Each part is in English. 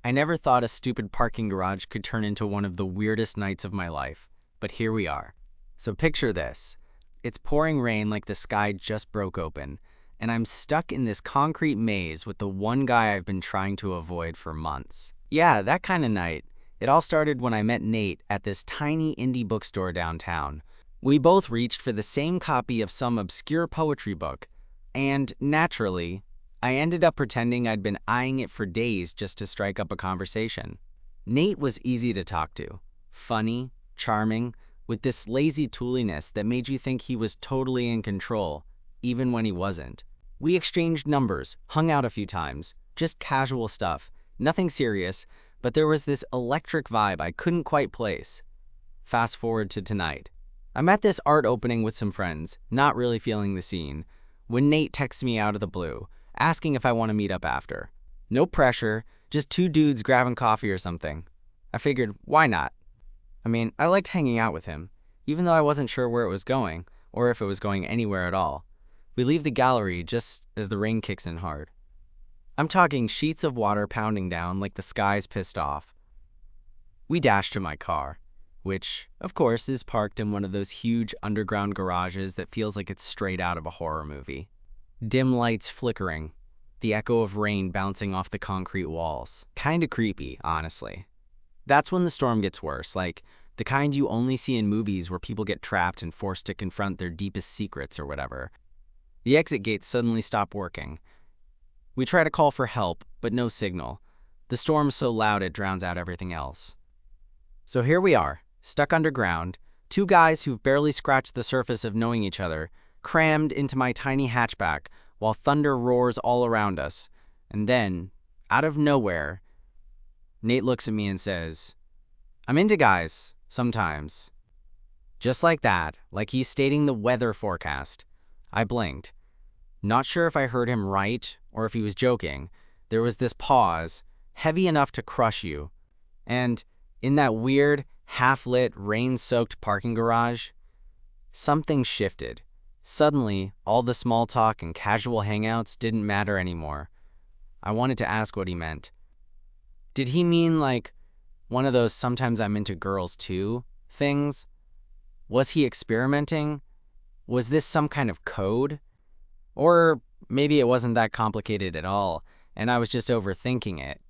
I never thought a stupid parking garage could turn into one of the weirdest nights of my life, but here we are. So picture this. It's pouring rain like the sky just broke open, and I'm stuck in this concrete maze with the one guy I've been trying to avoid for months. Yeah, that kind of night. It all started when I met Nate at this tiny indie bookstore downtown. We both reached for the same copy of some obscure poetry book, and naturally, I ended up pretending I'd been eyeing it for days just to strike up a conversation. Nate was easy to talk to, funny, charming, with this lazy tooliness that made you think he was totally in control, even when he wasn't. We exchanged numbers, hung out a few times, just casual stuff, nothing serious, but there was this electric vibe I couldn't quite place. Fast forward to tonight. I'm at this art opening with some friends, not really feeling the scene, when Nate texts me out of the blue, asking if I want to meet up after. No pressure, just two dudes grabbing coffee or something. I figured, why not? I mean, I liked hanging out with him, even though I wasn't sure where it was going, or if it was going anywhere at all. We leave the gallery just as the rain kicks in hard. I'm talking sheets of water pounding down like the sky's pissed off. We dash to my car, which, of course, is parked in one of those huge underground garages that feels like it's straight out of a horror movie. Dim lights flickering, the echo of rain bouncing off the concrete walls. Kinda creepy, honestly. That's when the storm gets worse, like the kind you only see in movies where people get trapped and forced to confront their deepest secrets or whatever. The exit gates suddenly stop working. We try to call for help, but no signal. The storm's so loud it drowns out everything else. So here we are, stuck underground, two guys who've barely scratched the surface of knowing each other, crammed into my tiny hatchback while thunder roars all around us. And then, out of nowhere, Nate looks at me and says, "I'm into guys, sometimes." Just like that, like he's stating the weather forecast. I blinked. Not sure if I heard him right or if he was joking. There was this pause, heavy enough to crush you. And in that weird, half-lit, rain-soaked parking garage, something shifted. Suddenly, all the small talk and casual hangouts didn't matter anymore. I wanted to ask what he meant. Did he mean like one of those "sometimes I'm into girls too" things? Was he experimenting? Was this some kind of code? Or maybe it wasn't that complicated at all, and I was just overthinking it.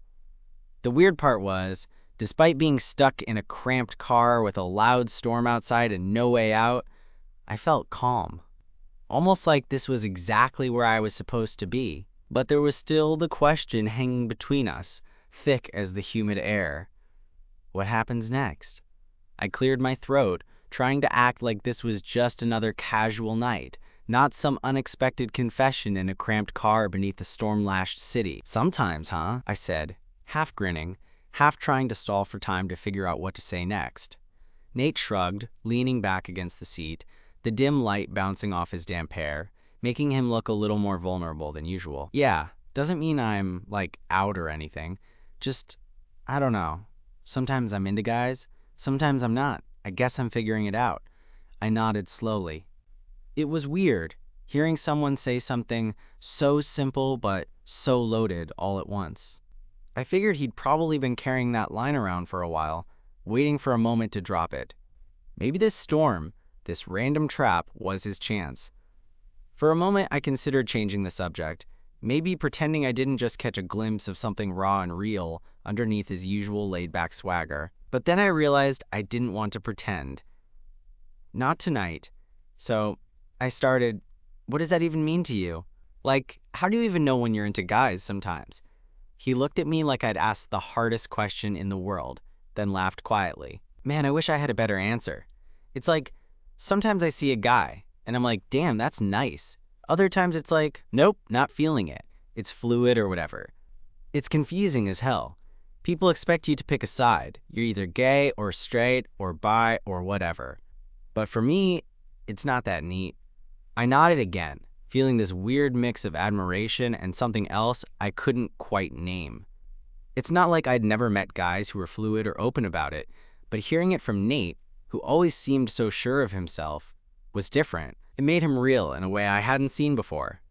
The weird part was, despite being stuck in a cramped car with a loud storm outside and no way out, I felt calm. Almost like this was exactly where I was supposed to be. But there was still the question hanging between us, thick as the humid air. What happens next? I cleared my throat, trying to act like this was just another casual night, not some unexpected confession in a cramped car beneath a storm-lashed city. "Sometimes, huh?" I said, half grinning, half trying to stall for time to figure out what to say next. Nate shrugged, leaning back against the seat, the dim light bouncing off his damp hair, making him look a little more vulnerable than usual. "Yeah, doesn't mean I'm, like, out or anything. Just, I don't know. Sometimes I'm into guys, sometimes I'm not. I guess I'm figuring it out." I nodded slowly. It was weird, hearing someone say something so simple but so loaded all at once. I figured he'd probably been carrying that line around for a while, waiting for a moment to drop it. Maybe this storm, this random trap, was his chance. For a moment, I considered changing the subject, maybe pretending I didn't just catch a glimpse of something raw and real underneath his usual laid-back swagger. But then I realized I didn't want to pretend. Not tonight. So I started, "What does that even mean to you? Like, how do you even know when you're into guys sometimes?" He looked at me like I'd asked the hardest question in the world, then laughed quietly. Man, I wish I had a better answer. It's like, sometimes I see a guy, and I'm like, damn, that's nice. Other times it's like, nope, not feeling it. It's fluid or whatever. It's confusing as hell. People expect you to pick a side. You're either gay or straight or bi or whatever. But for me, it's not that neat. I nodded again, feeling this weird mix of admiration and something else I couldn't quite name. It's not like I'd never met guys who were fluid or open about it, but hearing it from Nate, who always seemed so sure of himself, was different. It made him real in a way I hadn't seen before.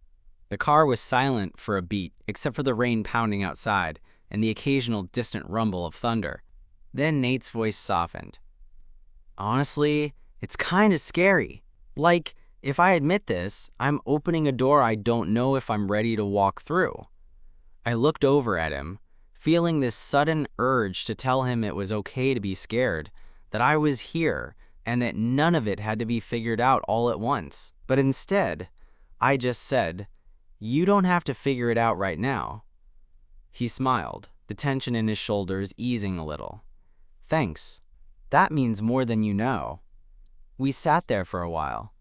The car was silent for a beat, except for the rain pounding outside, and the occasional distant rumble of thunder. Then Nate's voice softened. Honestly, it's kind of scary. Like, if I admit this, I'm opening a door I don't know if I'm ready to walk through. I looked over at him, feeling this sudden urge to tell him it was okay to be scared, that I was here, and that none of it had to be figured out all at once. But instead, I just said, "You don't have to figure it out right now." He smiled, the tension in his shoulders easing a little. Thanks. That means more than you know. We sat there for a while.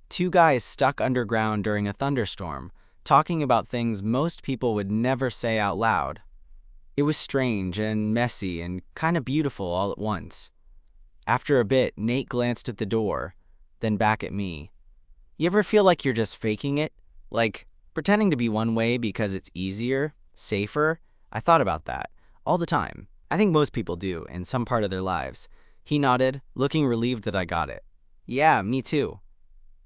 Two guys stuck underground during a thunderstorm, talking about things most people would never say out loud. It was strange and messy and kind of beautiful all at once. After a bit, Nate glanced at the door, then back at me. You ever feel like you're just faking it? Like, pretending to be one way because it's easier, safer? I thought about that all the time. I think most people do in some part of their lives. He nodded, looking relieved that I got it. Yeah, me too.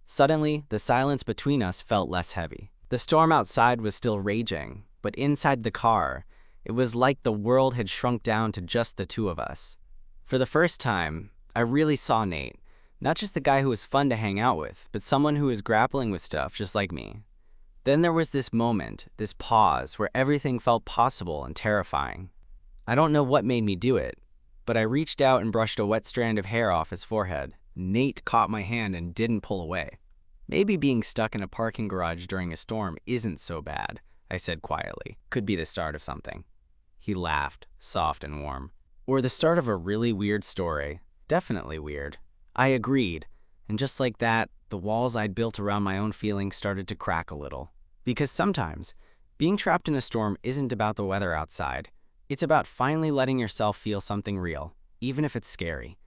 Suddenly, the silence between us felt less heavy. The storm outside was still raging, but inside the car, it was like the world had shrunk down to just the two of us. For the first time, I really saw Nate, not just the guy who was fun to hang out with, but someone who was grappling with stuff just like me. Then there was this moment, this pause, where everything felt possible and terrifying. I don't know what made me do it, but I reached out and brushed a wet strand of hair off his forehead. Nate caught my hand and didn't pull away. Maybe being stuck in a parking garage during a storm isn't so bad, I said quietly. Could be the start of something. He laughed, soft and warm. Or the start of a really weird story. Definitely weird. I agreed, and just like that, the walls I'd built around my own feelings started to crack a little. Because sometimes, being trapped in a storm isn't about the weather outside. It's about finally letting yourself feel something real, even if it's scary.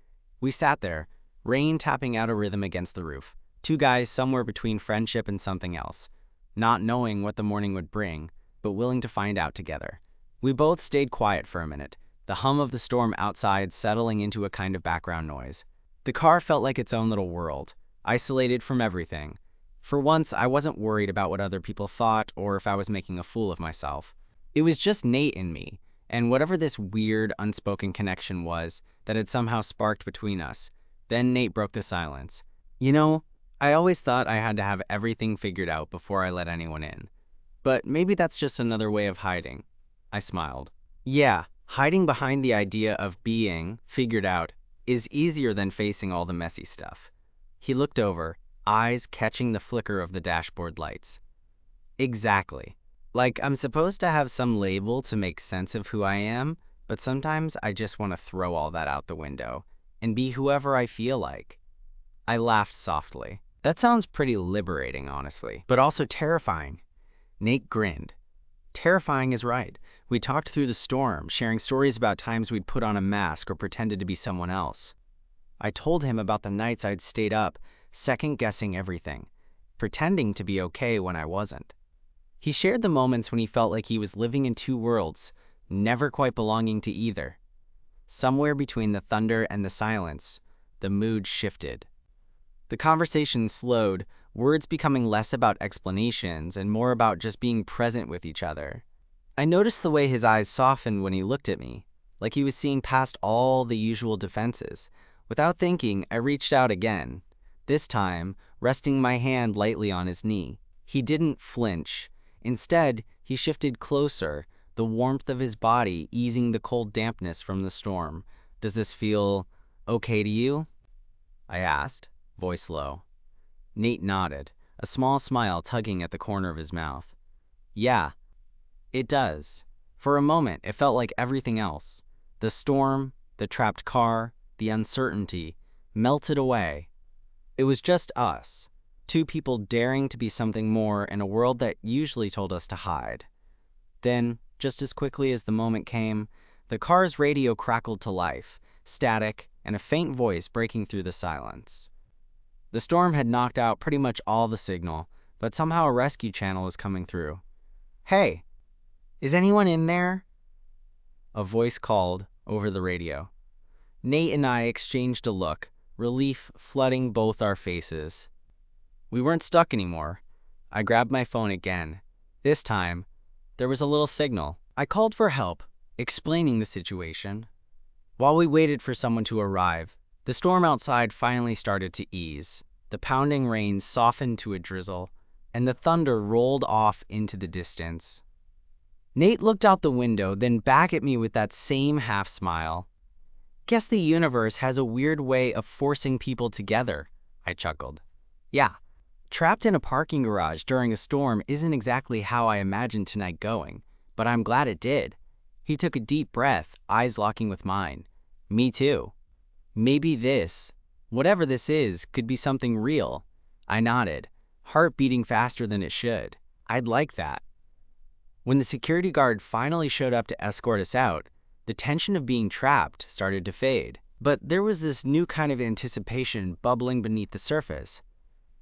We sat there, rain tapping out a rhythm against the roof. Two guys somewhere between friendship and something else, not knowing what the morning would bring, but willing to find out together. We both stayed quiet for a minute, the hum of the storm outside settling into a kind of background noise. The car felt like its own little world, isolated from everything. For once, I wasn't worried about what other people thought or if I was making a fool of myself. It was just Nate and me, and whatever this weird, unspoken connection was that had somehow sparked between us. Then Nate broke the silence. You know, I always thought I had to have everything figured out before I let anyone in. But maybe that's just another way of hiding. I smiled. Yeah, hiding behind the idea of being figured out is easier than facing all the messy stuff. He looked over, eyes catching the flicker of the dashboard lights. Exactly. Like I'm supposed to have some label to make sense of who I am, but sometimes I just want to throw all that out the window and be whoever I feel like. I laughed softly. That sounds pretty liberating, honestly, but also terrifying. Nate grinned. Terrifying is right. We talked through the storm, sharing stories about times we'd put on a mask or pretended to be someone else. I told him about the nights I'd stayed up, second-guessing everything, pretending to be okay when I wasn't. He shared the moments when he felt like he was living in two worlds, never quite belonging to either. Somewhere between the thunder and the silence, the mood shifted. The conversation slowed, words becoming less about explanations and more about just being present with each other. I noticed the way his eyes softened when he looked at me, like he was seeing past all the usual defenses. Without thinking, I reached out again, this time resting my hand lightly on his knee. He didn't flinch. Instead, he shifted closer, the warmth of his body easing the cold dampness from the storm. Does this feel okay to you? I asked, voice low. Nate nodded, a small smile tugging at the corner of his mouth. Yeah, it does. For a moment, it felt like everything else. The storm, the trapped car, the uncertainty, melted away. It was just us, two people daring to be something more in a world that usually told us to hide. Then, just as quickly as the moment came, the car's radio crackled to life, static, and a faint voice breaking through the silence. The storm had knocked out pretty much all the signal, but somehow a rescue channel was coming through. Hey, is anyone in there? A voice called over the radio. Nate and I exchanged a look, relief flooding both our faces. We weren't stuck anymore. I grabbed my phone again. This time, there was a little signal. I called for help, explaining the situation. While we waited for someone to arrive, the storm outside finally started to ease. The pounding rain softened to a drizzle, and the thunder rolled off into the distance. Nate looked out the window, then back at me with that same half smile. Guess the universe has a weird way of forcing people together, I chuckled. Yeah, trapped in a parking garage during a storm isn't exactly how I imagined tonight going, but I'm glad it did. He took a deep breath, eyes locking with mine. Me too. Maybe this, whatever this is, could be something real. I nodded, heart beating faster than it should. I'd like that. When the security guard finally showed up to escort us out, the tension of being trapped started to fade. But there was this new kind of anticipation bubbling beneath the surface.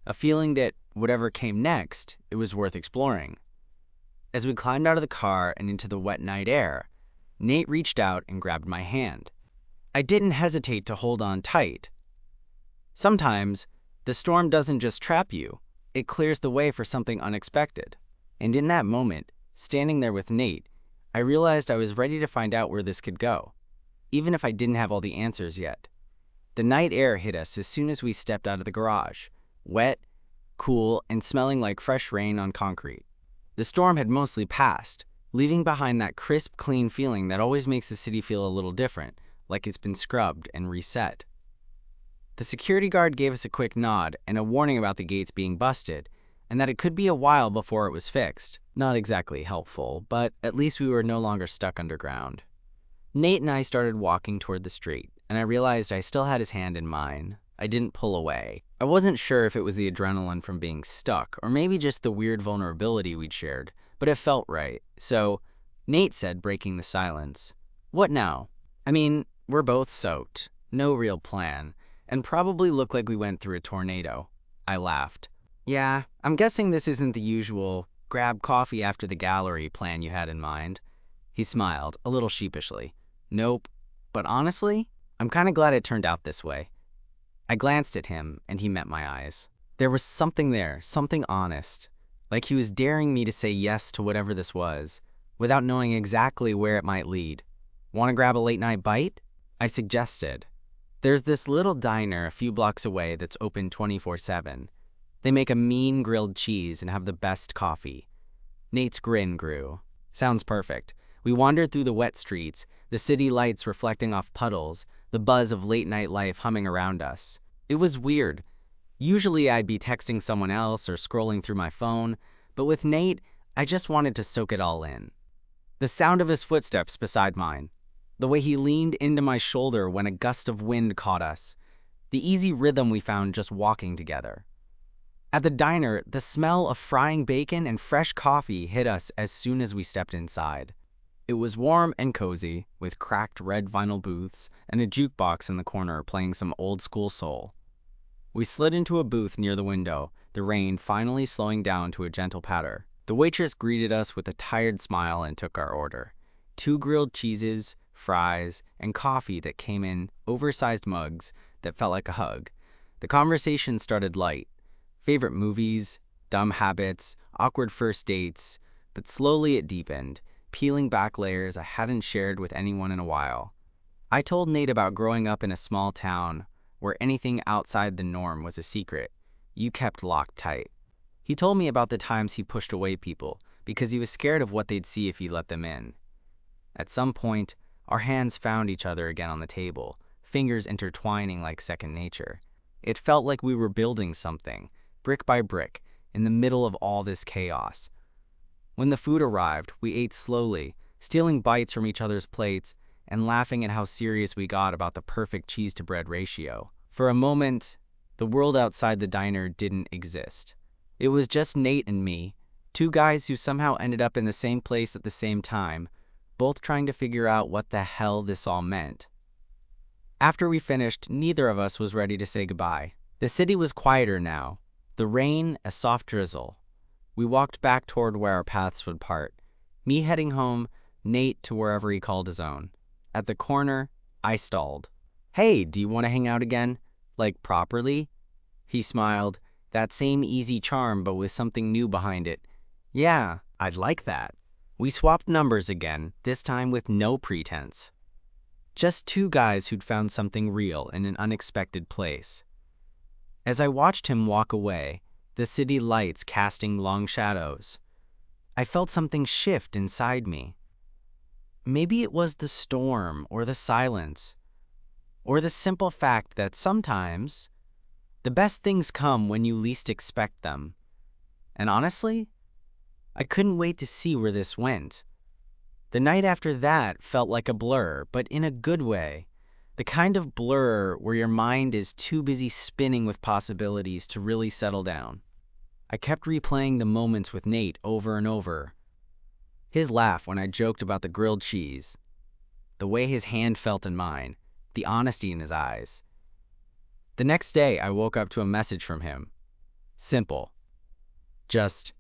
A feeling that whatever came next, it was worth exploring. As we climbed out of the car and into the wet night air, Nate reached out and grabbed my hand. I didn't hesitate to hold on tight. Sometimes, the storm doesn't just trap you, it clears the way for something unexpected. And in that moment, standing there with Nate, I realized I was ready to find out where this could go, even if I didn't have all the answers yet. The night air hit us as soon as we stepped out of the garage, wet, cool, and smelling like fresh rain on concrete. The storm had mostly passed, leaving behind that crisp, clean feeling that always makes the city feel a little different, like it's been scrubbed and reset. The security guard gave us a quick nod and a warning about the gates being busted, and that it could be a while before it was fixed. Not exactly helpful, but at least we were no longer stuck underground. Nate and I started walking toward the street, and I realized I still had his hand in mine. I didn't pull away. I wasn't sure if it was the adrenaline from being stuck, or maybe just the weird vulnerability we'd shared, but it felt right. So, Nate said, breaking the silence, "What now? I mean, we're both soaked, no real plan, and probably look like we went through a tornado." I laughed. "Yeah, I'm guessing this isn't the usual grab coffee after the gallery plan you had in mind." He smiled, a little sheepishly. "Nope, but honestly, I'm kinda glad it turned out this way." I glanced at him, and he met my eyes. There was something there, something honest, like he was daring me to say yes to whatever this was, without knowing exactly where it might lead. "Want to grab a late-night bite?" I suggested. "There's this little diner a few blocks away that's open 24/7. They make a mean grilled cheese and have the best coffee." Nate's grin grew. "Sounds perfect." We wandered through the wet streets, the city lights reflecting off puddles, the buzz of late-night life humming around us. It was weird. Usually I'd be texting someone else or scrolling through my phone, but with Nate, I just wanted to soak it all in. The sound of his footsteps beside mine, the way he leaned into my shoulder when a gust of wind caught us, the easy rhythm we found just walking together. At the diner, the smell of frying bacon and fresh coffee hit us as soon as we stepped inside. It was warm and cozy, with cracked red vinyl booths and a jukebox in the corner playing some old-school soul. We slid into a booth near the window, the rain finally slowing down to a gentle patter. The waitress greeted us with a tired smile and took our order. 2 grilled cheeses, fries, and coffee that came in oversized mugs that felt like a hug. The conversation started light. Favorite movies, dumb habits, awkward first dates, but slowly it deepened, peeling back layers I hadn't shared with anyone in a while. I told Nate about growing up in a small town where anything outside the norm was a secret you kept locked tight. He told me about the times he pushed away people because he was scared of what they'd see if he let them in. At some point, our hands found each other again on the table, fingers intertwining like second nature. It felt like we were building something, brick by brick, in the middle of all this chaos. When the food arrived, we ate slowly, stealing bites from each other's plates and laughing at how serious we got about the perfect cheese-to-bread ratio. For a moment, the world outside the diner didn't exist. It was just Nate and me, 2 guys who somehow ended up in the same place at the same time, both trying to figure out what the hell this all meant. After we finished, neither of us was ready to say goodbye. The city was quieter now, the rain a soft drizzle. We walked back toward where our paths would part, me heading home, Nate to wherever he called his own. At the corner, I stalled. "Hey, do you want to hang out again? Like properly?" He smiled, that same easy charm but with something new behind it. "Yeah, I'd like that." We swapped numbers again, this time with no pretense. Just two guys who'd found something real in an unexpected place. As I watched him walk away, the city lights casting long shadows, I felt something shift inside me. Maybe it was the storm or the silence, or the simple fact that sometimes the best things come when you least expect them. And honestly, I couldn't wait to see where this went. The night after that felt like a blur, but in a good way. The kind of blur where your mind is too busy spinning with possibilities to really settle down. I kept replaying the moments with Nate over and over. His laugh when I joked about the grilled cheese, the way his hand felt in mine, the honesty in his eyes. The next day, I woke up to a message from him. Simple. Just,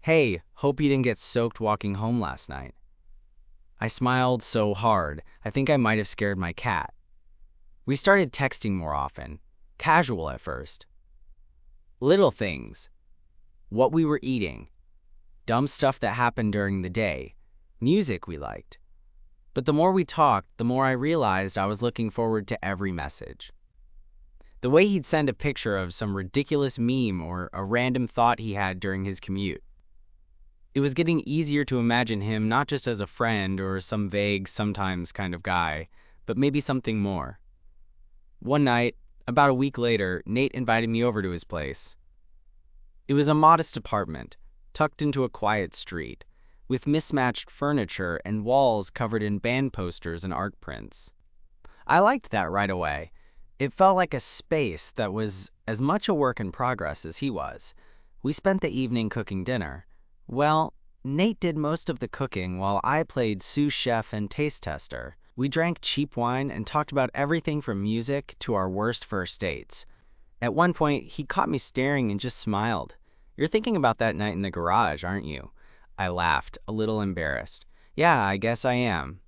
"Hey, hope you didn't get soaked walking home last night." I smiled so hard, I think I might have scared my cat. We started texting more often, casual at first. Little things. What we were eating. Dumb stuff that happened during the day. Music we liked. But the more we talked, the more I realized I was looking forward to every message. The way he'd send a picture of some ridiculous meme or a random thought he had during his commute. It was getting easier to imagine him not just as a friend or some vague, sometimes kind of guy, but maybe something more. One night, about a week later, Nate invited me over to his place. It was a modest apartment, tucked into a quiet street, with mismatched furniture and walls covered in band posters and art prints. I liked that right away. It felt like a space that was as much a work in progress as he was. We spent the evening cooking dinner. Well, Nate did most of the cooking while I played sous chef and taste tester. We drank cheap wine and talked about everything from music to our worst first dates. At one point, he caught me staring and just smiled. "You're thinking about that night in the garage, aren't you?" I laughed, a little embarrassed. "Yeah, I guess I am.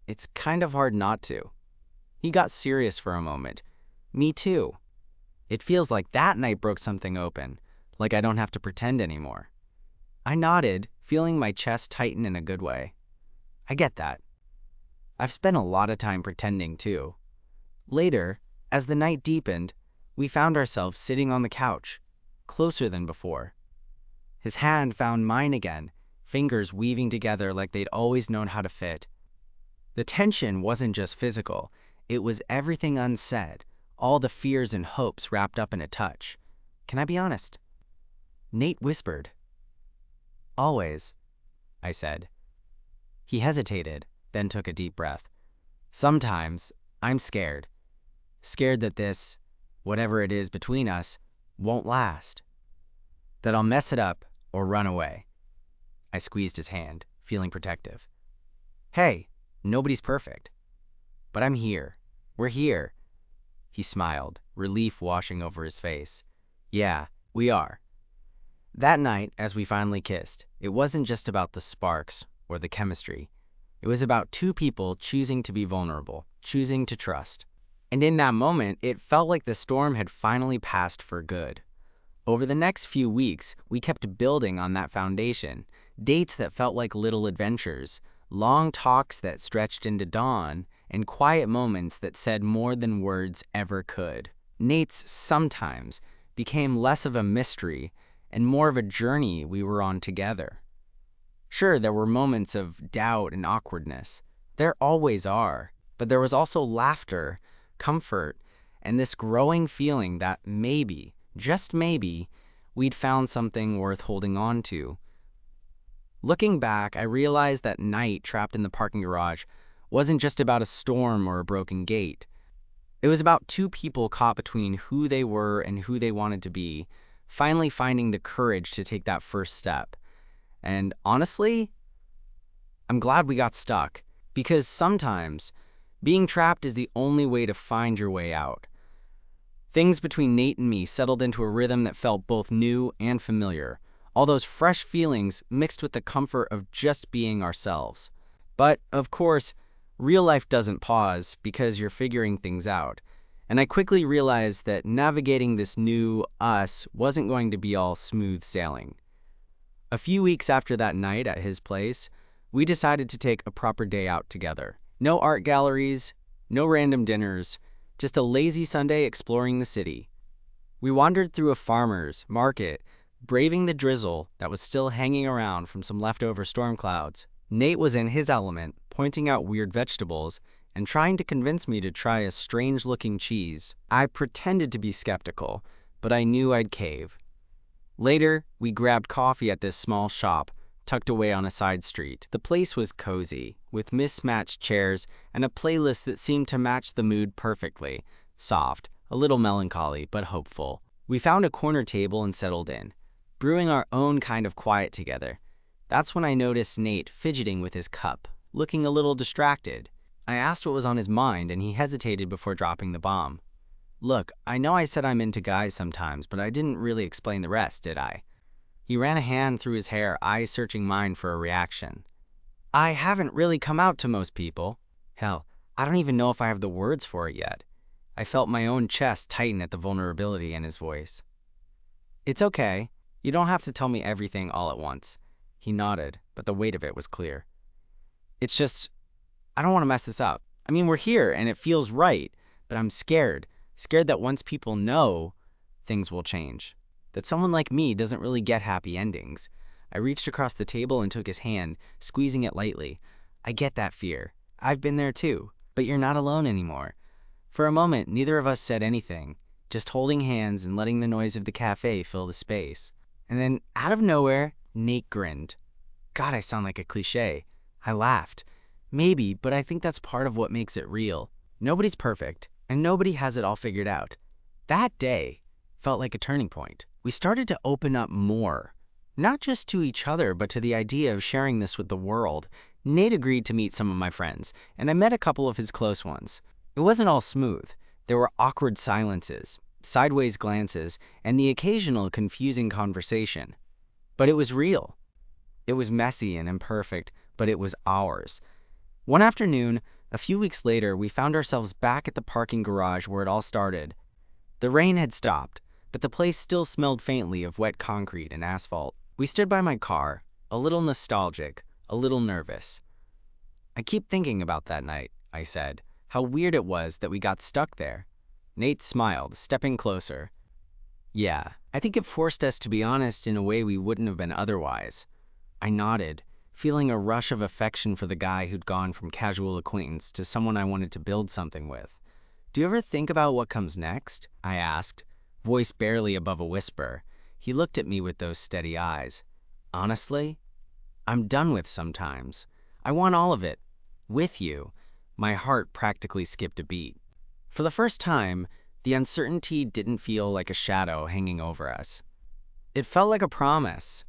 It's kind of hard not to." He got serious for a moment. "Me too. It feels like that night broke something open, like I don't have to pretend anymore." I nodded, feeling my chest tighten in a good way. "I get that. I've spent a lot of time pretending too." Later, as the night deepened, we found ourselves sitting on the couch, closer than before. His hand found mine again, fingers weaving together like they'd always known how to fit. The tension wasn't just physical, it was everything unsaid, all the fears and hopes wrapped up in a touch. "Can I be honest?" Nate whispered. "Always," I said. He hesitated, then took a deep breath. "Sometimes I'm scared. Scared that this, whatever it is between us, won't last. That I'll mess it up or run away." I squeezed his hand, feeling protective. "Hey, nobody's perfect. But I'm here. We're here." He smiled, relief washing over his face. "Yeah, we are." That night, as we finally kissed, it wasn't just about the sparks or the chemistry. It was about two people choosing to be vulnerable, choosing to trust. And in that moment, it felt like the storm had finally passed for good. Over the next few weeks, we kept building on that foundation. Dates that felt like little adventures, long talks that stretched into dawn, and quiet moments that said more than words ever could. Nate's sometimes became less of a mystery and more of a journey we were on together. Sure, there were moments of doubt and awkwardness. There always are. But there was also laughter, comfort, and this growing feeling that maybe, just maybe, we'd found something worth holding on to. Looking back, I realized that night trapped in the parking garage wasn't just about a storm or a broken gate. It was about two people caught between who they were and who they wanted to be, finally finding the courage to take that first step. And honestly, I'm glad we got stuck, because sometimes being trapped is the only way to find your way out. Things between Nate and me settled into a rhythm that felt both new and familiar, all those fresh feelings mixed with the comfort of just being ourselves. But, of course, real life doesn't pause because you're figuring things out. And I quickly realized that navigating this new us wasn't going to be all smooth sailing. A few weeks after that night at his place, we decided to take a proper day out together. No art galleries, no random dinners, just a lazy Sunday exploring the city. We wandered through a farmer's market, braving the drizzle that was still hanging around from some leftover storm clouds. Nate was in his element, pointing out weird vegetables and trying to convince me to try a strange-looking cheese. I pretended to be skeptical, but I knew I'd cave. Later, we grabbed coffee at this small shop, tucked away on a side street. The place was cozy, with mismatched chairs and a playlist that seemed to match the mood perfectly. Soft, a little melancholy, but hopeful. We found a corner table and settled in, brewing our own kind of quiet together. That's when I noticed Nate fidgeting with his cup, looking a little distracted. I asked what was on his mind, and he hesitated before dropping the bomb. "Look, I know I said I'm into guys sometimes, but I didn't really explain the rest, did I?" He ran a hand through his hair, eyes searching mine for a reaction. "I haven't really come out to most people. Hell, I don't even know if I have the words for it yet." I felt my own chest tighten at the vulnerability in his voice. "It's okay. You don't have to tell me everything all at once." He nodded, but the weight of it was clear. "It's just, I don't want to mess this up. I mean, we're here and it feels right, but I'm scared. Scared that once people know, things will change. That someone like me doesn't really get happy endings." I reached across the table and took his hand, squeezing it lightly. "I get that fear. I've been there too. But you're not alone anymore." For a moment, neither of us said anything, just holding hands and letting the noise of the cafe fill the space. And then, out of nowhere, Nate grinned. God, I sound like a cliche. I laughed. Maybe, but I think that's part of what makes it real. Nobody's perfect, and nobody has it all figured out. That day felt like a turning point. We started to open up more, not just to each other, but to the idea of sharing this with the world. Nate agreed to meet some of my friends, and I met a couple of his close ones. It wasn't all smooth. There were awkward silences, sideways glances, and the occasional confusing conversation. But it was real. It was messy and imperfect, but it was ours. One afternoon, a few weeks later, we found ourselves back at the parking garage where it all started. The rain had stopped, but the place still smelled faintly of wet concrete and asphalt. We stood by my car, a little nostalgic, a little nervous. "I keep thinking about that night," I said. "How weird it was that we got stuck there." Nate smiled, stepping closer. "Yeah, I think it forced us to be honest in a way we wouldn't have been otherwise." I nodded, feeling a rush of affection for the guy who'd gone from casual acquaintance to someone I wanted to build something with. "Do you ever think about what comes next?" I asked, voice barely above a whisper. He looked at me with those steady eyes. "Honestly, I'm done with sometimes. I want all of it. With you." My heart practically skipped a beat. For the first time, the uncertainty didn't feel like a shadow hanging over us. It felt like a promise.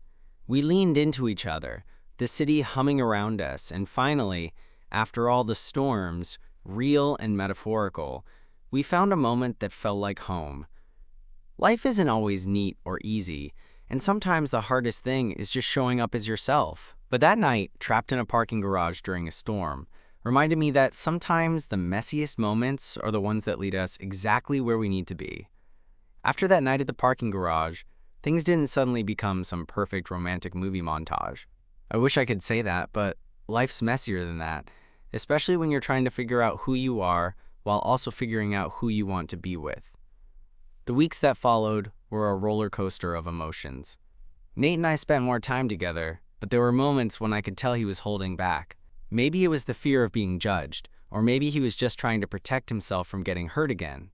We leaned into each other, the city humming around us, and finally, after all the storms, real and metaphorical, we found a moment that felt like home. Life isn't always neat or easy, and sometimes the hardest thing is just showing up as yourself. But that night, trapped in a parking garage during a storm, reminded me that sometimes the messiest moments are the ones that lead us exactly where we need to be. After that night at the parking garage, things didn't suddenly become some perfect romantic movie montage. I wish I could say that, but life's messier than that, especially when you're trying to figure out who you are while also figuring out who you want to be with. The weeks that followed were a roller coaster of emotions. Nate and I spent more time together, but there were moments when I could tell he was holding back. Maybe it was the fear of being judged, or maybe he was just trying to protect himself from getting hurt again.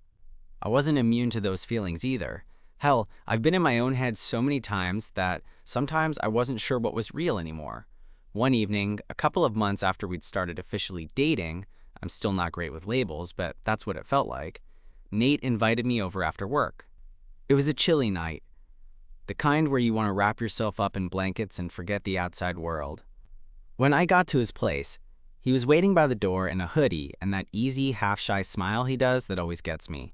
I wasn't immune to those feelings either. Hell, I've been in my own head so many times that sometimes I wasn't sure what was real anymore. One evening, a couple of months after we'd started officially dating, I'm still not great with labels, but that's what it felt like, Nate invited me over after work. It was a chilly night, the kind where you want to wrap yourself up in blankets and forget the outside world. When I got to his place, he was waiting by the door in a hoodie and that easy, half-shy smile he does that always gets me.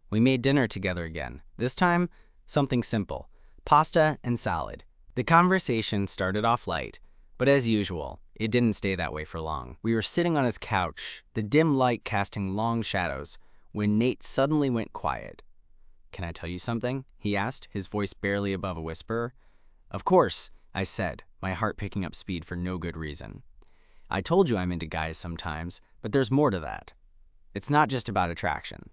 We made dinner together again. This time, something simple, pasta and salad. The conversation started off light, but as usual, it didn't stay that way for long. We were sitting on his couch, the dim light casting long shadows, when Nate suddenly went quiet. "Can I tell you something?" he asked, his voice barely above a whisper. "Of course," I said, my heart picking up speed for no good reason. I told you I'm into guys sometimes, but there's more to that. It's not just about attraction.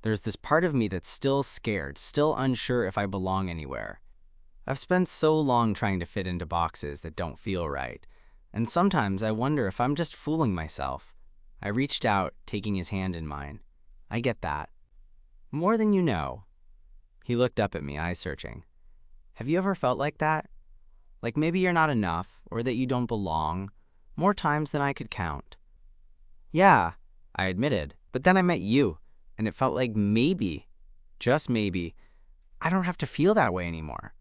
There's this part of me that's still scared, still unsure if I belong anywhere. I've spent so long trying to fit into boxes that don't feel right, and sometimes I wonder if I'm just fooling myself. I reached out, taking his hand in mine. I get that. More than you know. He looked up at me, eyes searching. Have you ever felt like that? Like maybe you're not enough, or that you don't belong, more times than I could count. Yeah, I admitted, but then I met you, and it felt like maybe, just maybe, I don't have to feel that way anymore.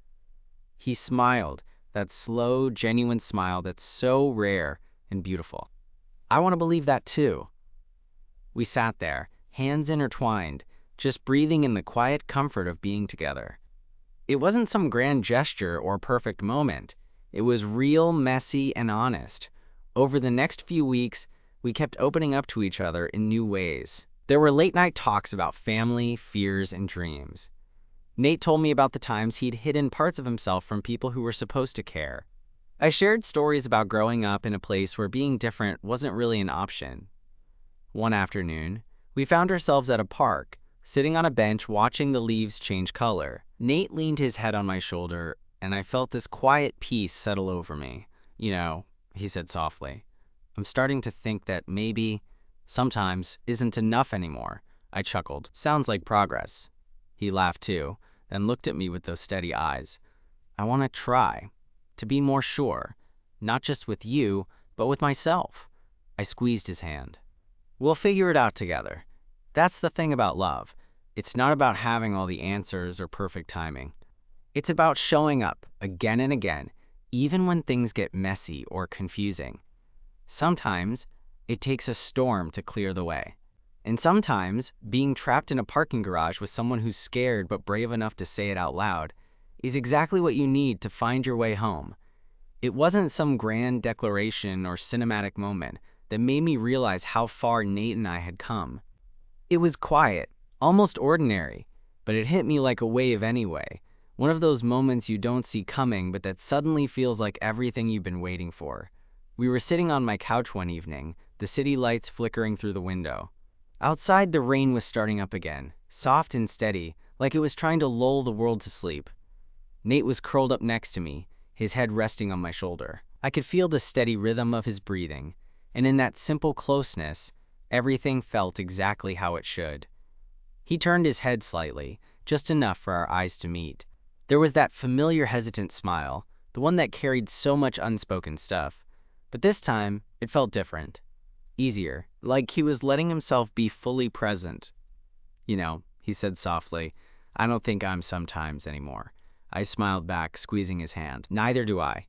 He smiled, that slow, genuine smile that's so rare and beautiful. I want to believe that too. We sat there, hands intertwined, just breathing in the quiet comfort of being together. It wasn't some grand gesture or perfect moment. It was real, messy, and honest. Over the next few weeks, we kept opening up to each other in new ways. There were late-night talks about family, fears, and dreams. Nate told me about the times he'd hidden parts of himself from people who were supposed to care. I shared stories about growing up in a place where being different wasn't really an option. One afternoon, we found ourselves at a park, sitting on a bench watching the leaves change color. Nate leaned his head on my shoulder, and I felt this quiet peace settle over me. You know, he said softly, I'm starting to think that maybe, sometimes, isn't enough anymore. I chuckled. Sounds like progress. He laughed too, then looked at me with those steady eyes. I want to try, to be more sure, not just with you, but with myself. I squeezed his hand. We'll figure it out together. That's the thing about love. It's not about having all the answers or perfect timing. It's about showing up again and again, even when things get messy or confusing. Sometimes it takes a storm to clear the way. And sometimes being trapped in a parking garage with someone who's scared but brave enough to say it out loud is exactly what you need to find your way home. It wasn't some grand declaration or cinematic moment that made me realize how far Nate and I had come. It was quiet, almost ordinary, but it hit me like a wave anyway. One of those moments you don't see coming, but that suddenly feels like everything you've been waiting for. We were sitting on my couch one evening, the city lights flickering through the window. Outside, the rain was starting up again, soft and steady, like it was trying to lull the world to sleep. Nate was curled up next to me, his head resting on my shoulder. I could feel the steady rhythm of his breathing, and in that simple closeness, everything felt exactly how it should. He turned his head slightly, just enough for our eyes to meet. There was that familiar hesitant smile, the one that carried so much unspoken stuff. But this time, it felt different. Easier, like he was letting himself be fully present. You know, he said softly, I don't think I'm sometimes anymore. I smiled back, squeezing his hand. Neither do I.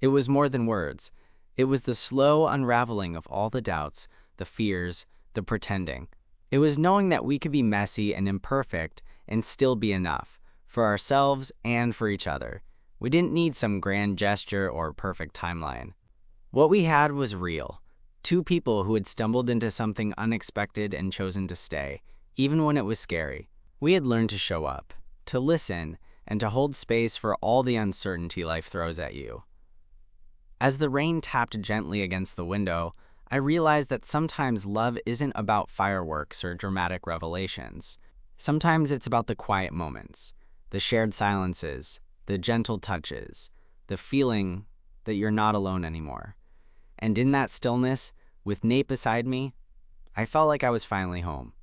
It was more than words. It was the slow unraveling of all the doubts, the fears, the pretending. It was knowing that we could be messy and imperfect and still be enough, for ourselves and for each other. We didn't need some grand gesture or perfect timeline. What we had was real. Two people who had stumbled into something unexpected and chosen to stay, even when it was scary. We had learned to show up, to listen, and to hold space for all the uncertainty life throws at you. As the rain tapped gently against the window, I realized that sometimes love isn't about fireworks or dramatic revelations. Sometimes it's about the quiet moments, the shared silences, the gentle touches, the feeling that you're not alone anymore. And in that stillness, with Nate beside me, I felt like I was finally home.